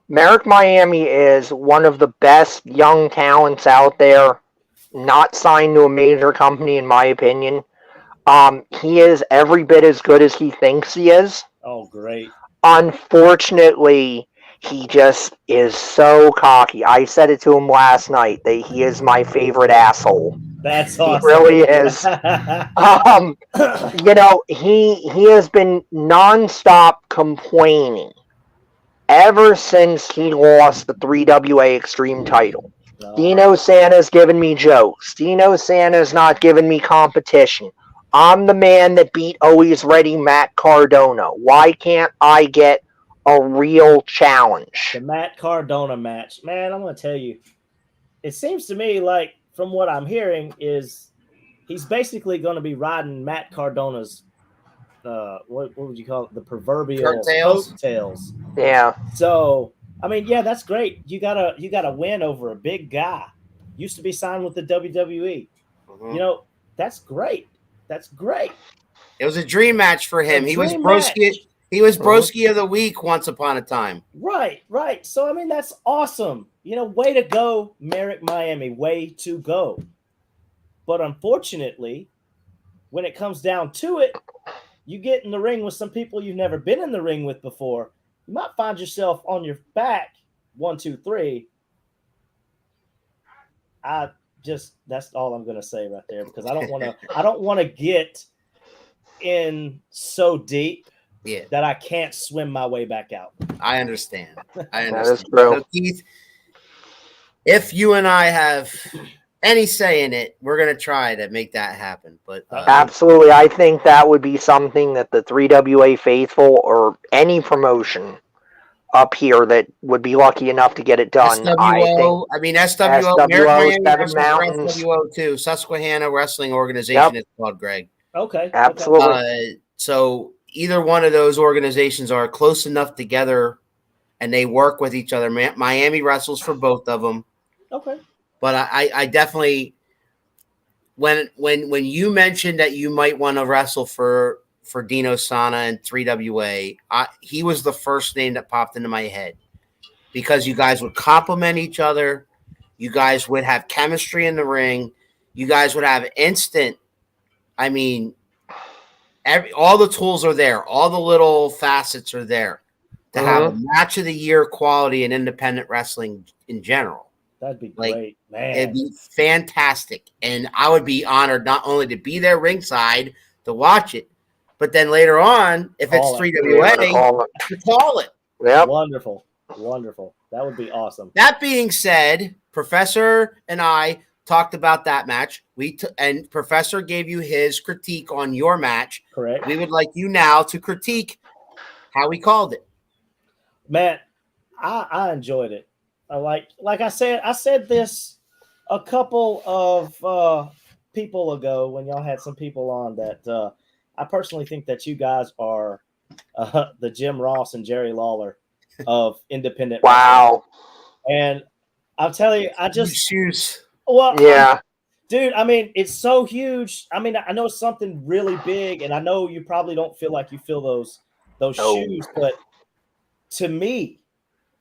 Merrick Miami is one of the best young talents out there, not signed to a major company, in my opinion. He is every bit as good as he thinks he is. Oh, great. Unfortunately, he just is so cocky. I said it to him last night that he is my favorite asshole. That's awesome. He really is. You know, he has been nonstop complaining ever since he lost the 3WA Extreme title. No. Dino Santa's giving me jokes. Dino Santa's not giving me competition. I'm the man that beat Always Ready Matt Cardona. Why can't I get a real challenge? The Matt Cardona match. Man, I'm going to tell you, it seems to me like, from what I'm hearing, is he's basically going to be riding Matt Cardona's, what would you call it? The proverbial coattails. Yeah. So, I mean, yeah, that's great. You gotta win over a big guy. Used to be signed with the WWE. You know, that's great. That's great. It was a dream match for him. He was Broski of the week once upon a time. Right, right. So, I mean, that's awesome. You know, way to go, Merrick Miami. Way to go. But unfortunately, when it comes down to it, you get in the ring with some people you've never been in the ring with before. You might find yourself on your back. 1, 2, 3. That's all I'm gonna say right there, because I don't want to get in so deep that I can't swim my way back out. I understand. That is true. So, Keith, if you and I have any say in it, we're gonna try to make that happen. But absolutely, I think that would be something that the 3WA faithful or any promotion up here that would be lucky enough to get it done. SWO, SWO, Merrick Miami Seven Mountains. SWO too. Susquehanna Wrestling Organization is called, Greg. Okay. Absolutely. So either one of those organizations are close enough together, and they work with each other. Miami wrestles for both of them. Okay. But I definitely, when you mentioned that you might want to wrestle for Dino Sana and 3WA, he was the first name that popped into my head, because you guys would complement each other. You guys would have chemistry in the ring. You guys would have instant. I mean, all the tools are there. All the little facets are there to have a match of the year quality in independent wrestling in general. That'd be Like, great, man. It'd be fantastic. And I would be honored not only to be there ringside to watch it, but then later on, if it's Call it. 3WA, to call it. Yep. Wonderful. That would be awesome. That being said, Professor and I talked about that match. And Professor gave you his critique on your match. Correct. We would like you now to critique how we called it. Man, I enjoyed it. Like I said this a couple of people ago when y'all had some people on that I personally think that you guys are the Jim Ross and Jerry Lawler of independent. Wow. And I'll tell you, I just shoes. Well, yeah, dude. I mean, it's so huge. I mean, I know it's something really big, and I know you probably don't feel like you feel those shoes, but to me,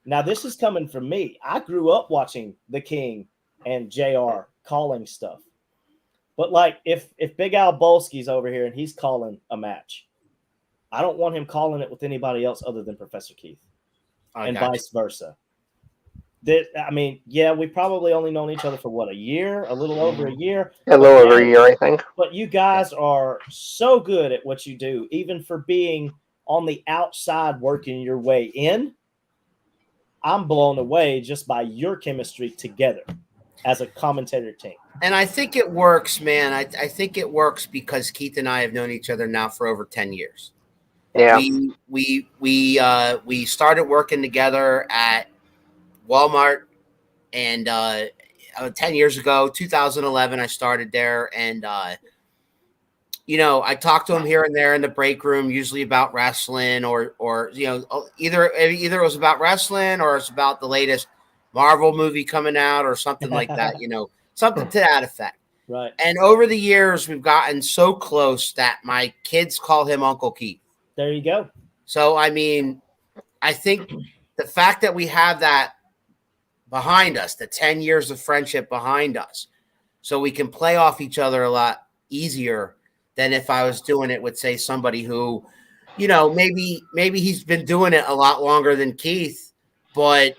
now this is coming from me. I grew up watching The King and JR calling stuff, but like if Big Albowski's over here and he's calling a match, I don't want him calling it with anybody else other than Professor Keith, and vice versa. I mean, yeah, we probably only known each other for what, a year, a little over a year. A little over a year, I think. But you guys are so good at what you do, even for being on the outside working your way in. I'm blown away just by your chemistry together as a commentator team. And I think it works, man. I think it works because Keith and I have known each other now for over 10 years. Yeah. We started working together at Walmart, and 10 years ago, 2011, I started there, and I talked to him here and there in the break room, usually about wrestling, or either it was about wrestling or it's about the latest Marvel movie coming out or something like that, something to that effect. Right. And over the years, we've gotten so close that my kids call him Uncle Keith. There you go. So, I mean, I think the fact that we have that behind us, the 10 years of friendship behind us, so we can play off each other a lot easier than if I was doing it with, say, somebody who, maybe he's been doing it a lot longer than Keith, but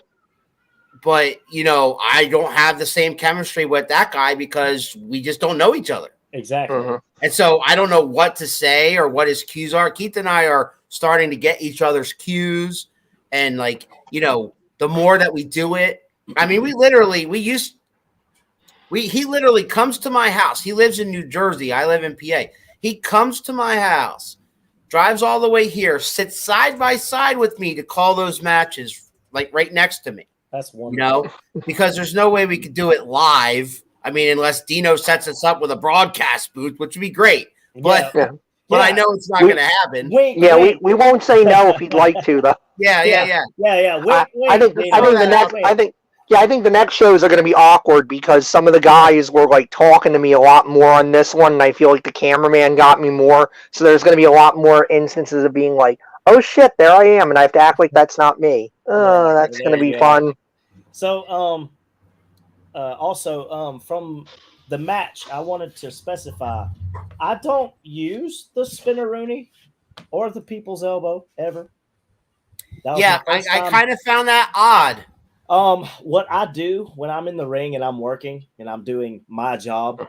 I don't have the same chemistry with that guy because we just don't know each other. Exactly. Mm-hmm. And so I don't know what to say or what his cues are. Keith and I are starting to get each other's cues, and the more that we do it, I mean, he literally comes to my house. He lives in New Jersey. I live in PA. He comes to my house, drives all the way here, sits side by side with me to call those matches, like right next to me. That's wonderful. Because there's no way we could do it live. I mean, unless Dino sets us up with a broadcast booth, which would be great. But I know it's not going to happen. We won't say no if he'd like to, though. Yeah. I think the next shows are going to be awkward because some of the guys were like talking to me a lot more on this one, and I feel like the cameraman got me more. So there's going to be a lot more instances of being like, "Oh shit, there I am," and I have to act like that's not me. Oh, that's going to be fun. So, also, from the match, I wanted to specify, I don't use the spinneroonie or the people's elbow ever. I kind of found that odd. What I do when I'm in the ring and I'm working and I'm doing my job,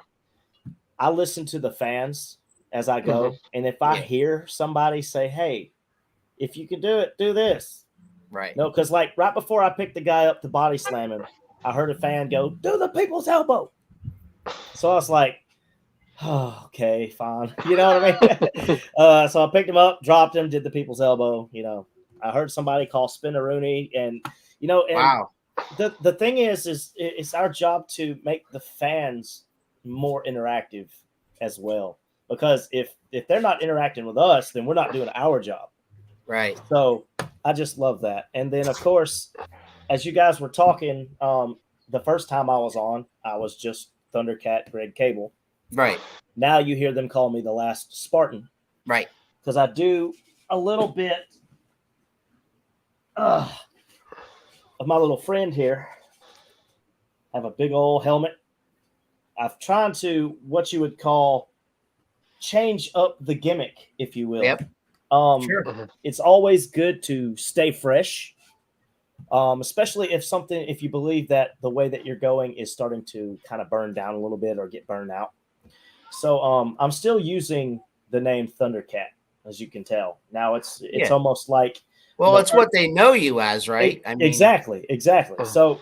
I listen to the fans as I go. Mm-hmm. And if I hear somebody say, "Hey, if you can do it, do this." Right. No, because like right before I picked the guy up to body slam him, I heard a fan go, "Do the people's elbow." So I was like, "Oh, okay, fine." You know what I mean? So I picked him up, dropped him, did the people's elbow. I heard somebody call spinneroonie, and wow. The thing is it's our job to make the fans more interactive as well, because if they're not interacting with us, then we're not doing our job. Right. So I just love that. And then of course, as you guys were talking, the first time I was on, I was just Thundercat Greg Kable. Right. Now you hear them call me the Last Spartan. Right. Because I do a little bit of my little friend here. I have a big old helmet. I've tried to, what you would call, change up the gimmick, if you will. Yep. Sure. It's always good to stay fresh. Especially if you believe that the way that you're going is starting to kind of burn down a little bit or get burned out. So I'm still using the name Thundercat, as you can tell. Now it's Yeah. almost like, Well, it's what they know you as, right? Exactly. So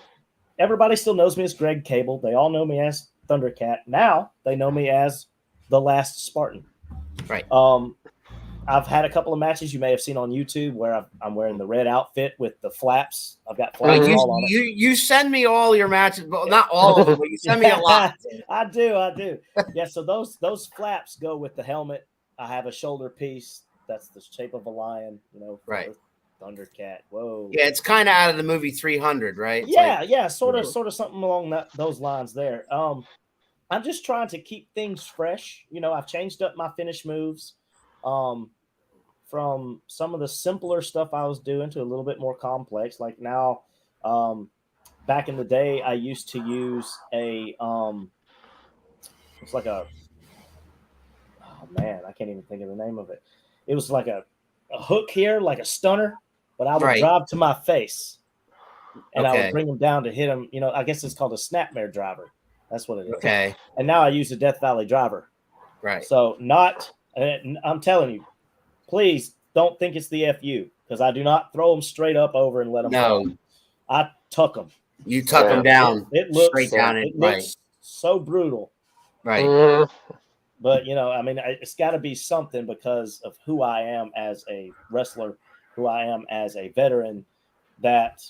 everybody still knows me as Greg Kable. They all know me as Thundercat. Now they know me as the Last Spartan. Right. I've had a couple of matches you may have seen on YouTube where I'm wearing the red outfit with the flaps. I've got flaps all on it. You send me all your matches, well, not all of them, but you send me a lot. I do. Yeah, so those flaps go with the helmet. I have a shoulder piece that's the shape of a lion, Right. Thundercat. Whoa. Yeah, it's kind of out of the movie 300, right? It's Sort of something along those lines there. I'm just trying to keep things fresh. I've changed up my finish moves. From some of the simpler stuff I was doing to a little bit more complex. Like now, back in the day, I used to use it's like oh man, I can't even think of the name of it. It was like a hook here, like a stunner, but I would drive to my face and I would bring him down to hit him. I guess it's called a snapmare driver. That's what it is. Okay. And now I use the Death Valley driver. Right. So I'm telling you, please don't think it's the FU because I do not throw them straight up over and let them fall. I tuck them. You tuck them down. It looks straight down. It looks so brutal. Right. But it's got to be something because of who I am as a wrestler, who I am as a veteran. That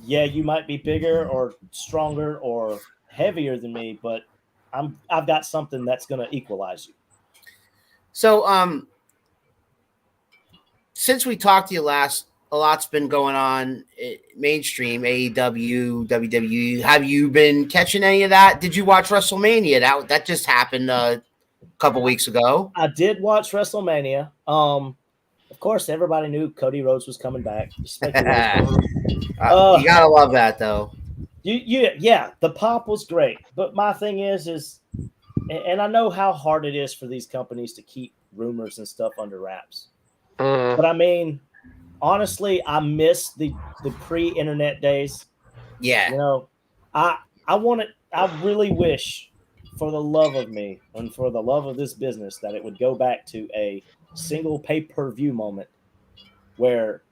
you might be bigger or stronger or heavier than me, but I've got something that's going to equalize you. So, since we talked to you last, a lot's been going on mainstream, AEW, WWE. Have you been catching any of that? Did you watch WrestleMania? That just happened a couple weeks ago. I did watch WrestleMania. Of course, everybody knew Cody Rhodes was coming back. You gotta love that, though. The pop was great, but my thing is, and I know how hard it is for these companies to keep rumors and stuff under wraps. But honestly, I miss the pre-internet days. Yeah. I really wish, for the love of me and for the love of this business, that it would go back to a single pay-per-view moment where,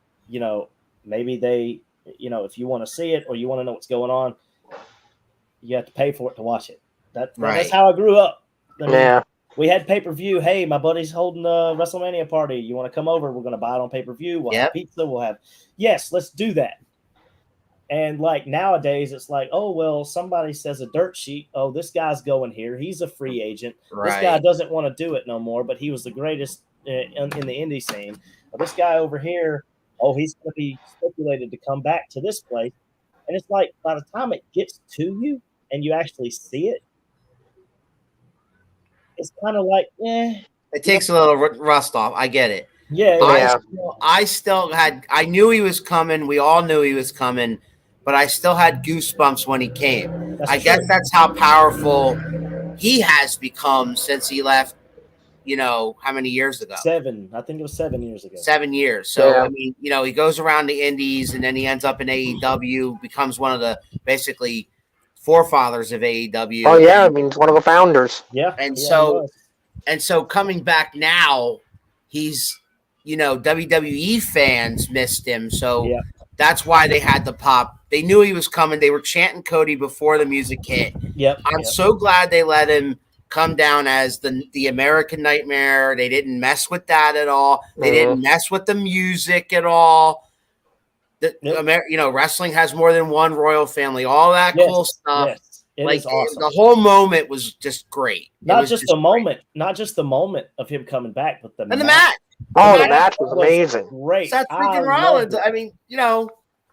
maybe they, if you want to see it or you want to know what's going on, you have to pay for it to watch it. That's how I grew up. We had pay-per-view. Hey, my buddy's holding a WrestleMania party. You want to come over? We're going to buy it on pay-per-view. We'll have pizza. Yes, let's do that. And like nowadays, it's like, oh, well, somebody says a dirt sheet. Oh, this guy's going here. He's a free agent. This guy doesn't want to do it no more, but he was the greatest in the indie scene. Well, this guy over here, he's going to be stipulated to come back to this place. And it's like, by the time it gets to you and you actually see it, it's kind of like, It takes a little rust off. I get it. Yeah. I knew he was coming. We all knew he was coming, but I still had goosebumps when he came. I guess that's how powerful he has become since he left, how many years ago? 7. I think it was 7 years ago. 7 years. So, he goes around the indies and then he ends up in AEW, becomes one of the basically forefathers of AEW. Oh yeah, he's one of the founders. Yeah. And so coming back now, he's WWE fans missed him. So that's why they had the pop. They knew he was coming. They were chanting Cody before the music hit. I'm so glad they let him come down as the American Nightmare. They didn't mess with that at all. They didn't mess with the music at all. Wrestling has more than one royal family, all that cool stuff. Yes. It is awesome. The whole moment was just great. Not just the moment of him coming back, but the match. Oh, the match was amazing. Great. Seth freaking Rollins.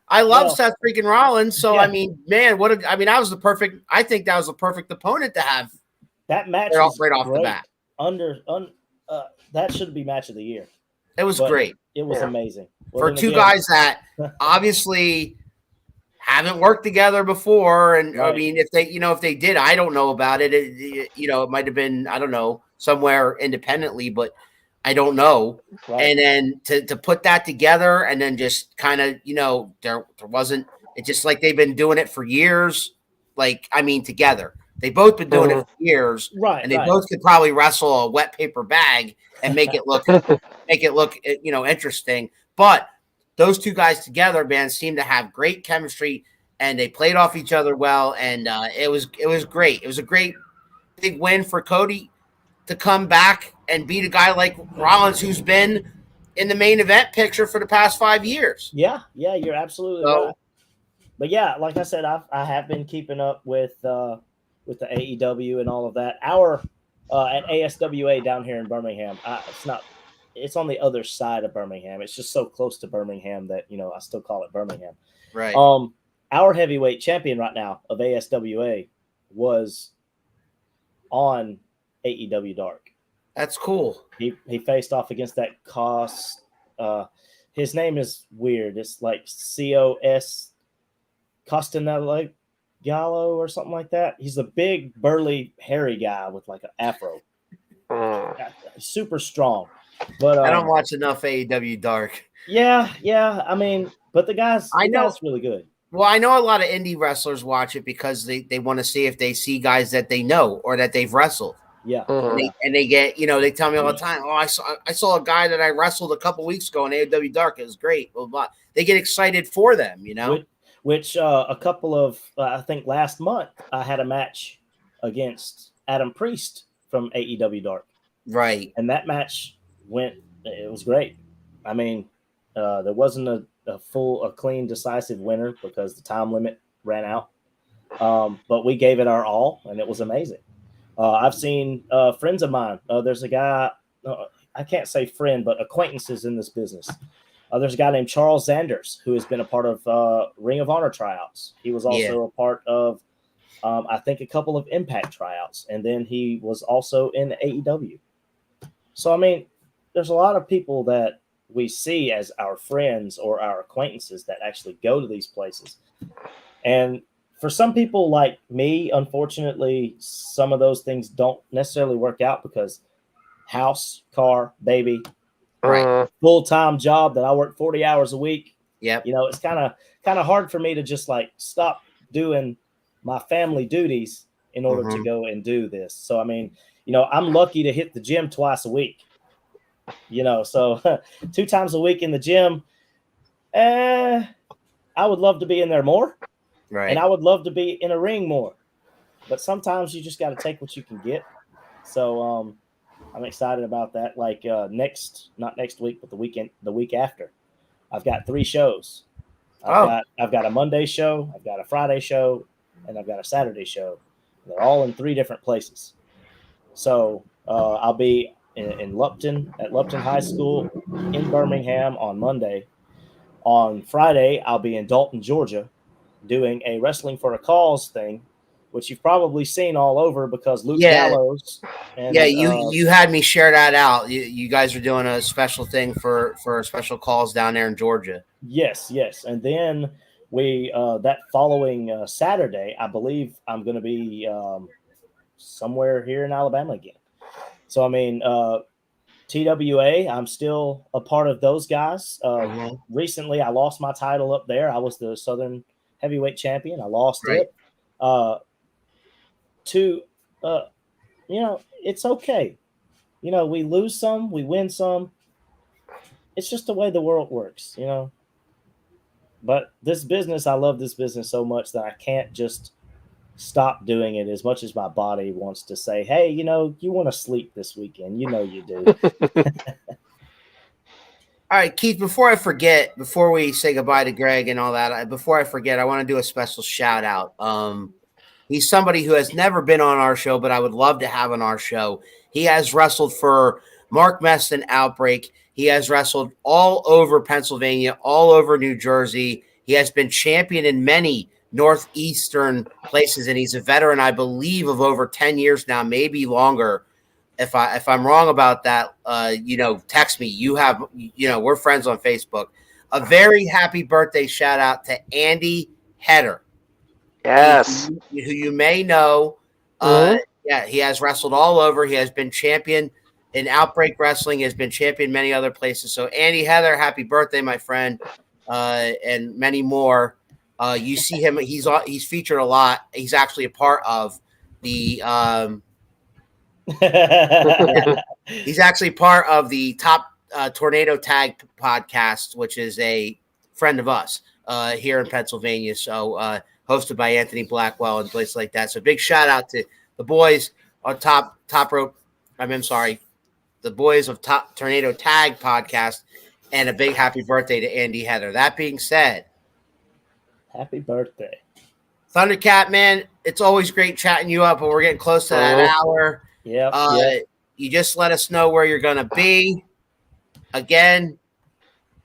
I love Seth freaking Rollins. So man, that was the perfect. I think that was the perfect opponent to have. That match right was off the bat. That should be match of the year. It was great. It was amazing. For two guys that obviously haven't worked together before. And if they did, I don't know about it. It might have been, I don't know, somewhere independently, but I don't know. Right. And then to put that together and then just kind of, there wasn't, it's just like they've been doing it for years. Like, I mean, together. They both been doing it for years. Right. And they both could probably wrestle a wet paper bag and make it look, interesting. But those two guys together, man, seem to have great chemistry and they played off each other well. And it was great. It was a great big win for Cody to come back and beat a guy like Rollins, who's been in the main event picture for the past 5 years. Yeah, you're absolutely right. But yeah, like I said, I have been keeping up with the AEW and all of that. Our at ASWA down here in Birmingham, it's on the other side of Birmingham. It's just so close to Birmingham that I still call it Birmingham. Right. Our heavyweight champion right now of ASWA was on AEW Dark. That's cool. He faced off against that Cost. His name is weird. It's like COS Costanello Gallo or something like that. He's a big, burly, hairy guy with like an afro. Super strong. But I don't watch enough AEW Dark. Yeah. I mean, but the guy's really good. Well, I know a lot of indie wrestlers watch it because they want to see if they see guys that they know or that they've wrestled. Yeah. And they get, they tell me all the time, oh, I saw a guy that I wrestled a couple weeks ago in AEW Dark. It was great. Blah, blah. They get excited for them, Which a couple of, I think last month, I had a match against Adam Priest from AEW Dark. Right. And that match it was great. I mean, there wasn't a clean, decisive winner because the time limit ran out. But we gave it our all, and it was amazing. I've seen friends of mine. There's a guy, I can't say friend, but acquaintances in this business. There's a guy named Charles Zanders who has been a part of Ring of Honor tryouts. He was also a part of, I think, a couple of Impact tryouts. And then he was also in the AEW. So, I mean, there's a lot of people that we see as our friends or our acquaintances that actually go to these places. And for some people like me, unfortunately, some of those things don't necessarily work out because house, car, baby, right, full-time job that I work 40 hours a week. Yep. It's kind of hard for me to just like stop doing my family duties in order to go and do this. So, I mean, I'm lucky to hit the gym twice a week. So 2 times a week in the gym. I would love to be in there more. Right. And I would love to be in a ring more. But sometimes you just got to take what you can get. So I'm excited about that. Like not next week, but the week after. I've got 3 shows. I've got a Monday show, I've got a Friday show, and I've got a Saturday show. They're all in 3 different places. So I'll be in Lupton at Lupton High School in Birmingham on Monday. On Friday, I'll be in Dalton, Georgia, doing a Wrestling for a Cause thing, which you've probably seen all over because Luke Gallows. And, you had me share that out. You guys are doing a special thing for a special cause down there in Georgia. Yes. And then we that following Saturday, I believe I'm going to be somewhere here in Alabama again. So, I mean, TWA, I'm still a part of those guys. Recently, I lost my title up there. I was the Southern Heavyweight Champion. I lost it. It's okay. We lose some, we win some. It's just the way the world works, But this business, I love this business so much that I can't just stop doing it as much as my body wants to say, hey, you want to sleep this weekend. You do. All right, Keith, before we say goodbye to Greg and all that, before I forget, I want to do a special shout out. He's somebody who has never been on our show, but I would love to have on our show. He has wrestled for Mark Meston Outbreak. He has wrestled all over Pennsylvania, all over New Jersey. He has been champion in many northeastern places, and he's a veteran, I believe, of over 10 years now, maybe longer. If I'm wrong about that, text me. We're friends on Facebook. A very happy birthday shout out to Andy Heder. Yes. Who you may know. He has wrestled all over. He has been champion in Outbreak Wrestling, has been champion many other places. So Andy Heather, happy birthday, my friend, and many more. You see him; he's featured a lot. He's actually a part of the. He's actually part of the Top Tornado Tag podcast, which is a friend of us here in Pennsylvania. So hosted by Anthony Blackwell and places like that. So big shout out to the boys on Top Rope. The boys of Top Tornado Tag podcast, and a big happy birthday to Andy Heather. That being said, happy birthday, Thundercat, man. It's always great chatting you up, but we're getting close to that hour. Yeah. You just let us know where you're going to be. Again,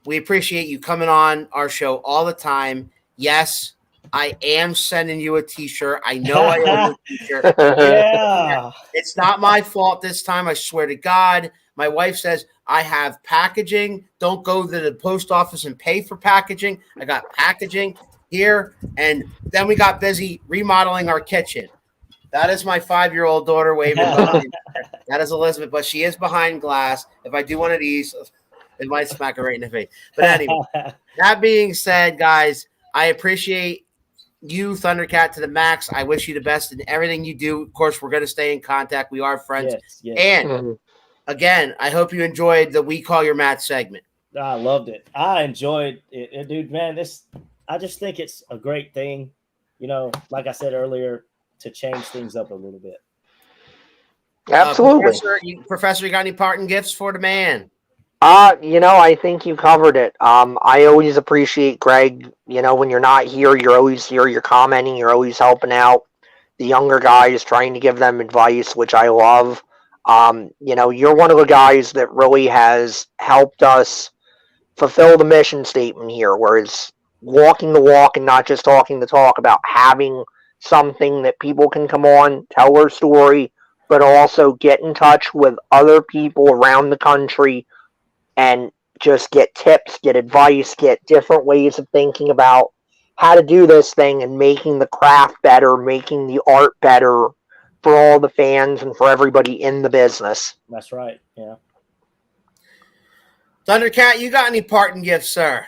we appreciate you coming on our show all the time. Yes, I am sending you a T-shirt. I know I owe you a T-shirt. Yeah. It's not my fault this time. I swear to God. My wife says I have packaging. Don't go to the post office and pay for packaging. I got packaging here. And then we got busy remodeling our kitchen. That is my 5-year-old daughter waving behind. That is Elizabeth, but she is behind glass. If I do one of these, it might smack her right in the face. But anyway, that being said, guys, I appreciate you, Thundercat, to the max. I wish you the best in everything you do. Of course, we're going to stay in contact. We are friends. Yes. And again, I hope you enjoyed the We Call Your Match segment. I loved it. I enjoyed it. Dude, man, I just think it's a great thing, like I said earlier, to change things up a little bit. Absolutely. Professor, you got any parting gifts for the man? I think you covered it. I always appreciate Greg. When you're not here, you're always here. You're commenting. You're always helping out the younger guys, trying to give them advice, which I love. You're one of the guys that really has helped us fulfill the mission statement here, where it's walking the walk and not just talking the talk, about having something that people can come on, tell their story, but also get in touch with other people around the country and just get tips, get advice, get different ways of thinking about how to do this thing and making the craft better, making the art better for all the fans and for everybody in the business. That's right. Yeah. Thundercat, you got any parting gifts, sir?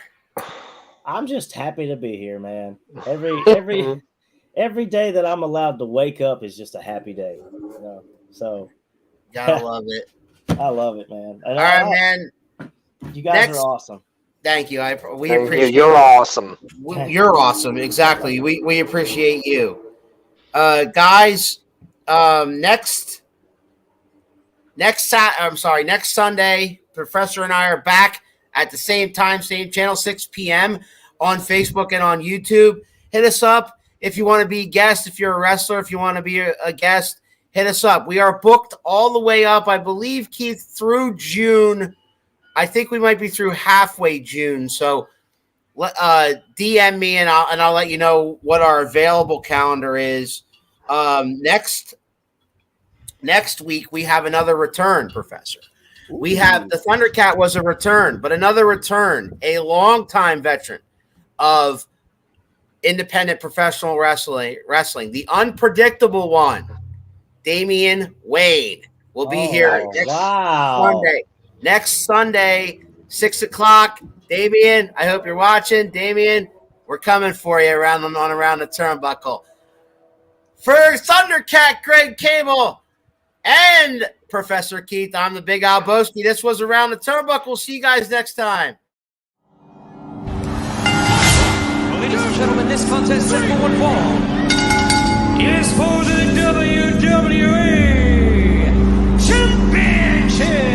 I'm just happy to be here, man. Every day that I'm allowed to wake up is just a happy day. So gotta love it. I love it, man. All right, man. You guys are awesome. Thank you. We appreciate you. You're awesome. You're awesome. Exactly. We appreciate you. Guys, next Sunday, Professor and I are back at the same time, same channel, 6 p.m. on Facebook and on YouTube. Hit us up if you want to be a guest, if you're a wrestler, if you want to be a guest, hit us up. We are booked all the way up, I believe, Keith, through June. I think we might be through halfway June. So DM me and I'll let you know what our available calendar is. Next week we have another return, Professor. We have the Thundercat was a return, but another return, a longtime veteran of independent professional wrestling, the unpredictable one, Damian Wayne, will be here next Sunday, 6 o'clock. Damian, I hope you're watching. Damian, we're coming for you around the turnbuckle. For Thundercat Greg Kable and Professor Keith, I'm the Big Albowski. This was Around the Turnbuckle. See you guys next time. Ladies and gentlemen, this contest set for one fall is for the WWE Championship.